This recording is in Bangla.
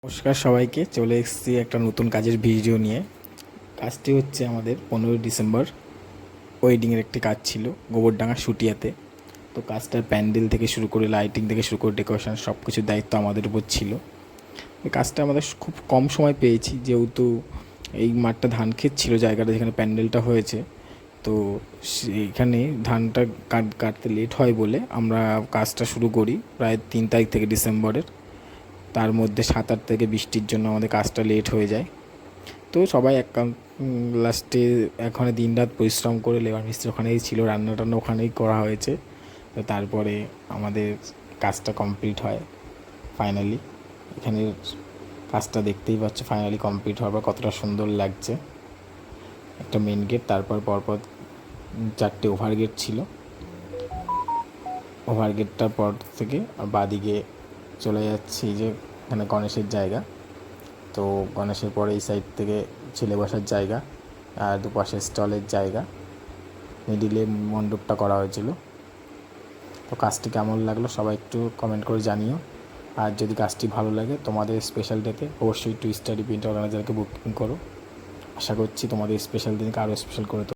নমস্কার সবাইকে, চলে এসেছি একটা নতুন কাজের ভিডিও নিয়ে। কাজটি হচ্ছে আমাদের 15ই ডিসেম্বর ওয়েডিংয়ের একটি কাজ ছিল গোবরডাঙ্গা শুটিয়াতে। তো কাজটার প্যান্ডেল থেকে শুরু করে লাইটিং থেকে শুরু করে ডেকোরেশন সব কিছুর দায়িত্ব আমাদের উপর ছিল। এই কাজটা আমাদের খুব কম সময় পেয়েছি, যেহেতু এই মাঠটা ধান ক্ষেত ছিল, জায়গাটা যেখানে প্যান্ডেলটা হয়েছে। তো সেইখানে ধানটা কাটতে লেট হয় বলে আমরা কাজটা শুরু করি প্রায় 3 তারিখ থেকে ডিসেম্বরের। তার মধ্যে 7-8 থেকে বৃষ্টির জন্য আমাদের কাজটা লেট হয়ে যায়। তো সবাই লাস্টে ওখানে দিনরাত পরিশ্রম করে লেবার মিস্ত্রি ওখানেই ছিল, রান্না টান্না ওখানেই করা হয়েছে। তো তারপরে আমাদের কাজটা কমপ্লিট হয় ফাইনালি। এখানে কাজটা দেখতেই পাচ্ছ, ফাইনালি কমপ্লিট হওয়ার পর কতটা সুন্দর লাগছে। একটা মেন গেট, তারপর পরপর 4টে ওভার গেট ছিল। ওভার গেটটার পর থেকে বাদিকে চলে যাচ্ছি যে এখানে গণেশের জায়গা। তো গণেশের পরে এই সাইড থেকে ছেলে বসার জায়গা আর দুপাশে স্টলের জায়গা, মিডিলে মণ্ডপটা করা হয়েছিল। তো কাজটি কেমন লাগলো সবাই একটু কমেন্ট করে জানিও। আর যদি কাজটি ভালো লাগে তোমাদের স্পেশাল ডেতে অবশ্যই টুইস্টার ইভেন্ট অর্গানাইজারকে বুকিং করো। আশা করছি তোমাদের স্পেশাল দিনকে আরও স্পেশাল করে